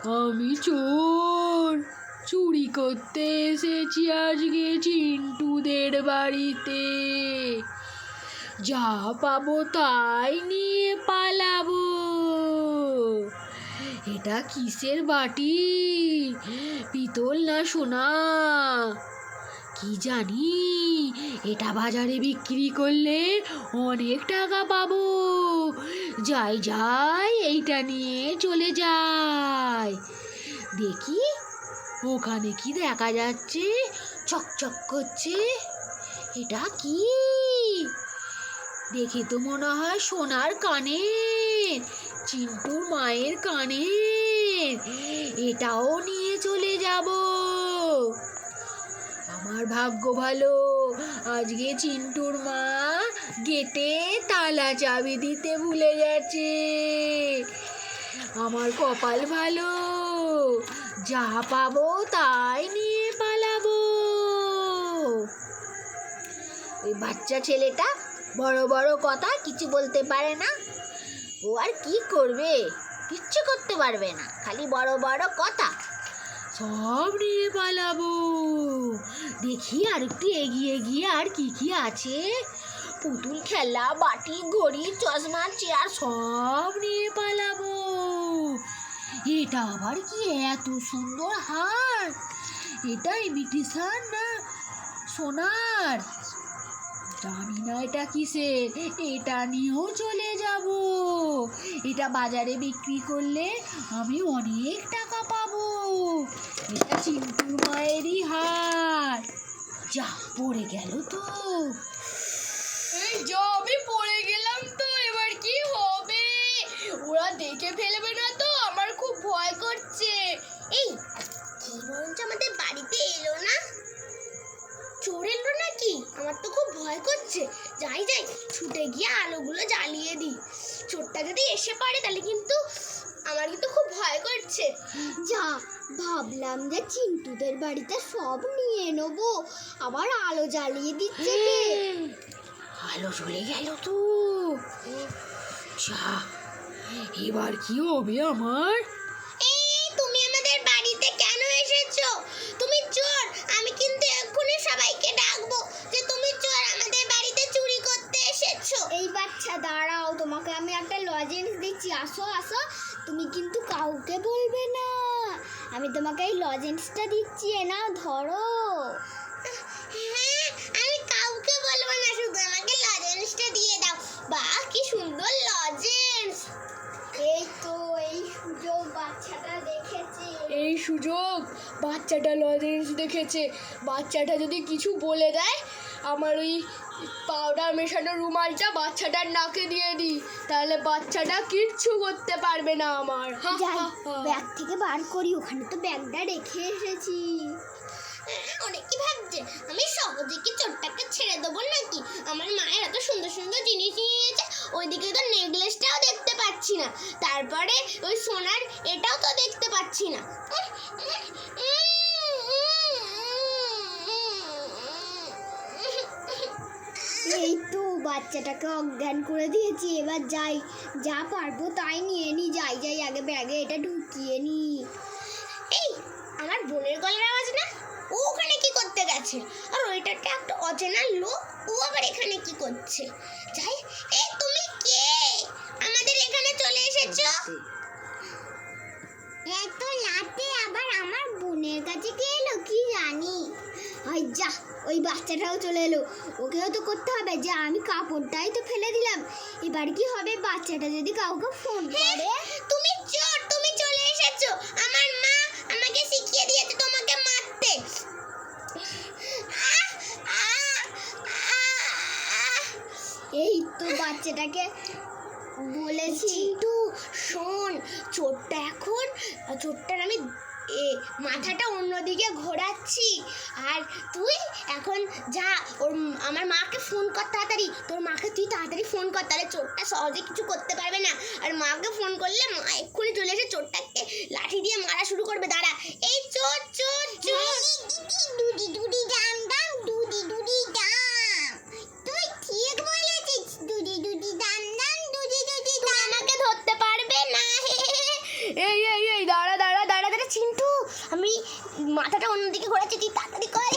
আমি চোর, চুরি করতে এসেছি আজকে চিন্টুদের বাড়িতে। যা পাবো তাই নিয়ে পালাবো। এটা কিসের বাটি? পিতল না সোনা? কি জানি। এটা বাজারে বিক্রি করলে অনেক টাকা পাবো। যাই যাই, এইটা নিয়ে চলে যাই। দেখি ওখানে কি দেখা যাচ্ছে, চকচক করছে। এটা কি? দেখে তো মনে হয় সোনার কানের, চিন্টুর মায়ের কানের। এটাও নিয়ে চলে যাব। আমার ভাগ্য ভালো, আজকে চিন্টুর মা গেটে তালা চাবি দিতে ভুলে গেছে। আমার কপাল ভালো, যা পাবো তাই নিয়ে পালাবো। ওই বাচ্চা ছেলেটা বড় বড় কথা কিছু বলতে পারে না। ও আর কি করবে? কিচ্ছু করতে পারবে না, খালি বড় বড় কথা। সব নিয়ে পালাবো। দেখি আর একটু এগিয়ে গিয়ে আর কি কি আছে। পুতুল খেলা, বাটি, ঘড়ি, চশমা, চেয়ার সব নিয়ে পালাবো। এটা আবার কি এত সুন্দর হার? এটা ইমিটেশন না সোনার? জানি না এটা কিসের। এটা নিয়েও চলে যাব। এটা বাজারে বিক্রি করলে আমি অনেক টাকা পাবো। এটা চিন্টুর মায়েরই হার। যা, পড়ে গেল তো। এই যা, আমি পড়ে গেলাম তো, এবার কি হবে? ওরা দেখে ফেলবে না তো? আমার খুব ভয় করছে। এই কি বলছে, আমাদের বাড়িতে এলো না? চোর এলো নাকি? আমার তো খুব ভয় করছে। যাই যাই, ছুটে গিয়ে আলোগুলো জ্বালিয়ে দিই। চোরটা যদি এসে পড়ে তাহলে কিন্তু আমার কিন্তু খুব ভয় করছে। যা, ভাবলাম যে চিন্টুদের বাড়িতে সব নিয়ে নেবো, আবার আলো জ্বালিয়ে দিচ্ছে কে? আলো জ্বলে গেল তো। যা, এবার কি হবে আমার? এই, তুমি আমাদের বাড়িতে কেন এসেছো? তুমি চোর। আমি কিন্তু এক্ষুনি সবাইকে ডাকবো যে তুমি চোর, আমাদের বাড়িতে চুরি করতে এসেছো। এই বাচ্চা দাঁড়াও, তোমাকে আমি একটা লজেন্স দিচ্ছি। আসো আসো, তুমি কিন্তু কাউকে বলবে না। আমি তোমাকে এই লজেন্সটা দিচ্ছি, এ নাও ধরো। হ্যাঁ, আমি কাউকে বলবো না, শুধু আমাকে লজেন্সটা দিয়ে দাও। বাহ, কি সুন্দর লজেন্স। এই তো, এই সুযোগ বাচ্চাটা দেখেছে। এই সুযোগ বাচ্চাটা লজেন্স দেখেছে। বাচ্চাটা যদি কিছু বলে দেয়, আমার ওই পাউডার মেশানো রুমালটা বাচ্চাটার নাকে দিয়ে দিই, তাহলে বাচ্চাটা কিচ্ছু করতে পারবে না আমার। যাই, ব্যাগ থেকে বার করি, ওখানে তো ব্যাগটা রেখে এসেছি। অনেকে ভাবছে আমি সহজে কি চোরটাকে ছেড়ে দেবো নাকি? আমার মায়ের এত সুন্দর সুন্দর জিনিস নিয়ে গেছে, ওইদিকে তো নেকলেসটাও দেখতে পাচ্ছি না, তারপরে ওই সোনার এটাও তো দেখতে পাচ্ছি না। এই তো, বাচ্চাটাকে অজ্ঞান করে দিয়েছি। এবার যাই, যা পারবো তাই নিয়ে নি। যাই যাই, আগে ব্যাগে এটা ঢুকিয়ে নি। এই, আমার বোনের গলার আওয়াজ না? ও ওখানে কি করতে গেছে? আর ওইটা একটা অচেনা লোক, ও আবার এখানে কি করছে? যাই। এই, তুমি কে? আমাদের এখানে চলে এসেছো? এত রাতে আবার আমার বোনের কাছে কে এলো কি জানি। ওই যা, ওই বাচ্চাটাও চলে এলো। ওকেও তো করতে হবে, যে আমি কাপড়টাই তো ফেলে দিলাম। এবার কি হবে? বাচ্চাটা যদি কাউকে ফোন করে। তুমি চোর, তুমি চলে এসেছো। আমার মা আমাকে শিখিয়ে দিয়েছে তোমাকে মারতে। এই তো, বাচ্চাটাকে বলেছি। কিন্তু শোন, চোরটার আমি মাথাটা অন্যদিকে ঘোরাচ্ছি, আর তুই এখন যা আমার মাকে ফোন কর তাড়াতাড়ি। তোর মাকে তুই তাড়াতাড়ি ফোন কর, তাহলে চোরটা সহজে কিছু করতে পারবে না। আর মাকে ফোন করলে মা এক্ষুনি চলে এসে চোরটাকে লাঠি দিয়ে মারা শুরু করবে। দাঁড়া। এই চোর চোর চোর, দুদি দুদি দাম দাম, দুদি দুদি দাম। তুই ঠিক বলেছিস, দুদি দুদি দাম দাম, দুদি দুদি দাম। আমাকে ধরতে পারবে না। এই এই এই, দাঁড়া দাঁড়া দাঁড়া আমি মাথাটা অন্যদিকে ঘোরাচ্ছি, তুই তাড়াতাড়ি কর।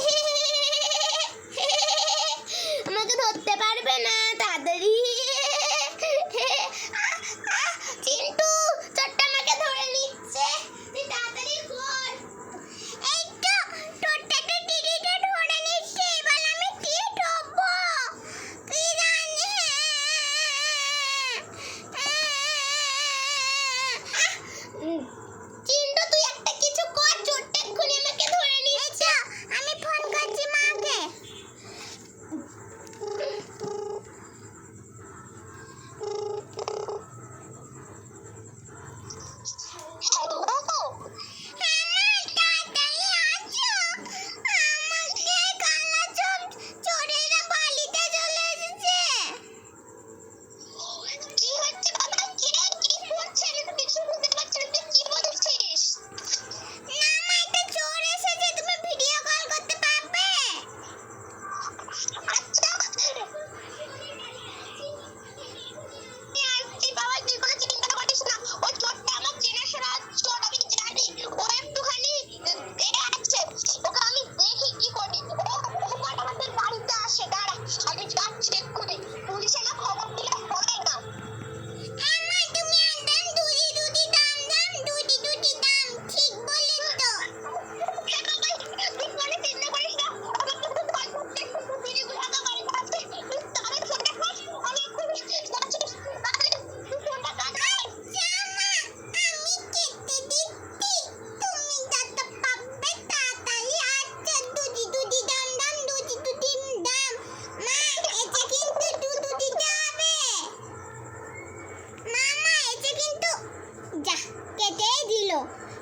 আমাকে ধরতে পারবে না, তাড়াতাড়ি। চিন্টু চোরটা আমাকে ধরে নিচ্ছে, তুই তাড়াতাড়ি কর। এই তো চোরটা তো টিটিটা ধরে নিচ্ছে, এবার আমি কি ঢোকবো কি জানি। চিন্টু তুই একটা কিছু কর, চোরটা এক্ষুনি আমাকে ধরে নিচ্ছে। আমি ফোন করছি মাকে।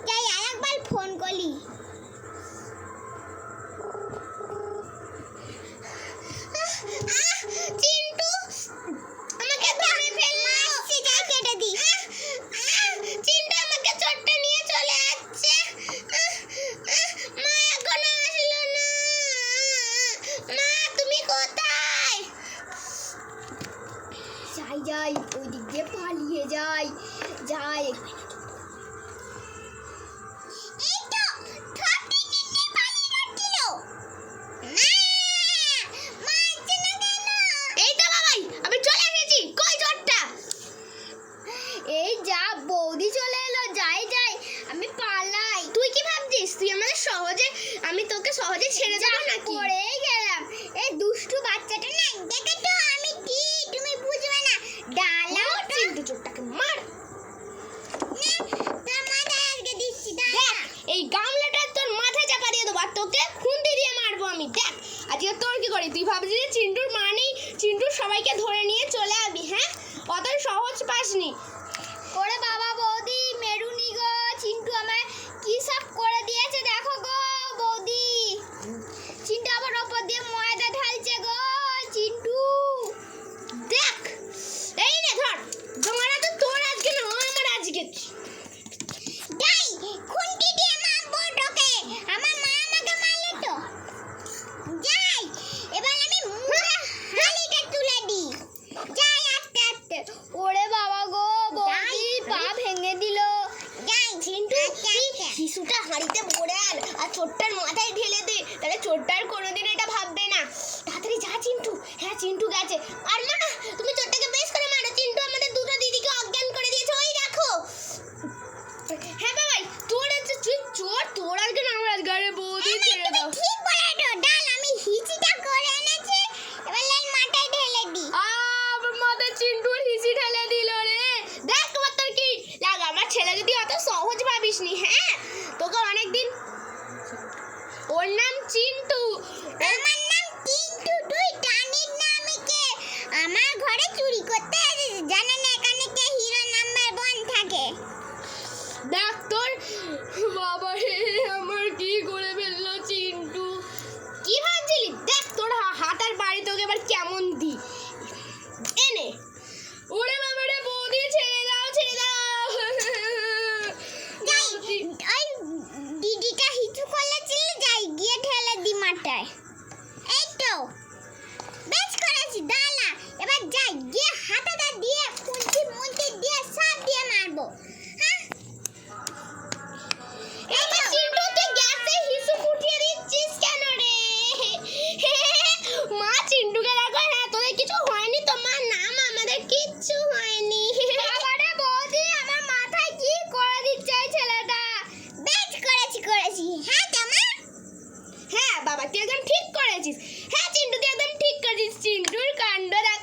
যাই আরেকবার ফোন করি। চিন্টু আমাকে ধরে ফেললো, যাই কেটে দি। চিন্টু আমাকে চোরটা নিয়ে চলে যাচ্ছে। মা এখনো আসলো না, মা তুমি কোথায়? যাই ওই দিক দিয়ে পালিয়ে যাই। এই তো ঠপি নিয়ে পালিয়ে যাচ্ছিল। মা আসছে না কেন? এই তো বাবাই, আমি চলে এসেছি। কই চোরটা? এই যা বৌদি চলে এলো, যাই আমি পালাই। তুই কি ভাবছিস তুই আমি তোকে সহজে ছেড়ে দেবো নাকি? পড়ে গেলাম। এই দুষ্টু বাচ্চাটা না, দেখে তো আমি কি তুমি বুঝবে না। ডালা চিন্টু চোরটাকে মার। তোর মাথায় আজকে দিচ্ছি, দাঁড়া। দেখ এই গামলাটা তোর মাথায় চাপা দিয়ে দেবো আর তোকে খুন্তি দিয়ে মারবো আমি। দেখ আজকে তোর কি করি। তুই ভাবছিস চিন্টুর মা নেই, চিন্টুর সবাইকে ধরে নিয়ে চলে আসবি? হ্যাঁ, অত সহজ পাসনি। ওরে বাবা বৌদি মেরুনি গো, চিন্টু আমায় কি সব করে দিয়েছে দেখো গো বৌদি। চিন্টু আবার ওপর দিয়ে ময়দা ঢালছে গো চিন্টু। দেখ এই নে ধর, তোমার তো তোর আজকে না আমার আজকে। যাই খুন্তি দিয়ে মারবো তোকে, আমার মা আমাকে মারলে তো। যাই এবার আমি মুড়া হালিটা তুলে দিই। যাই আস্তে আস্তে। ওরে বাবা গো, বৌদি পা ভেঙে দিল। যাই চিন্টু আস্তে। শিশুটা হাঁড়িতে ভরে আন আর চোরটার মাথায় ঢেলে দে, তাহলে চোরটার কোনোদিন এটা ভাববে না। তাড়াতাড়ি যা চিন্টু। হ্যাঁ চিন্টু গেছে। আর মা তুমি চোরটাকে বেশ করে মারো, চিন্টু আমাদের দুটো দিদিকে অজ্ঞান করে দিয়েছে, ওই দেখো। হ্যাঁ বাবাই, তোর আছে তুই চোর, তোর আজকে না আমার আজকে। আরে বৌদি ছেড়ে দাও। ঠিক বলেছো, ডাল আমি হিচিটা করে এনেছি, এবার লাল মাথায় ঢেলে দি। আমার মাথায় চিন্টুর হিসি ঢেলে দিল রে। দেখ তোমার তোর কি লাগ, আমার ছেলে যদি অত সহজ ভাবিসনি। হ্যাঁ তোকে অনেকদিন। ওর নাম চিন্টু। আমার নাম টিন্টু, তুই জানিস না আমি কে? আমার ঘরে চুরি করতে এসেছিস, জানে না এখানে কে হিরো নাম্বার 1 থাকে। দেখ তোর বাবা রে, আমার কি করে ফেললো চিন্টু। কি ভাবছিলি? দেখ তোর হাতার বাড়ি তোকে এবার কেমন দি এনে। ওরে বাবা রে, বৌদি ছেড়ে দাও ছেড়ে দাও। যাই ওই দিদিটা হিচু করলেছিল, যাই গিয়ে ঢেলে দি মাথায়। এই তো বেশ করেছি, দাঁড়া এবার যাই গিয়ে হাতাটা দিয়ে বাবা, তুই একদম ঠিক করেছিস। হ্যাঁ চিন্টু, তুই একদম ঠিক করেছিস। চিন্টুর কাণ্ড দেখ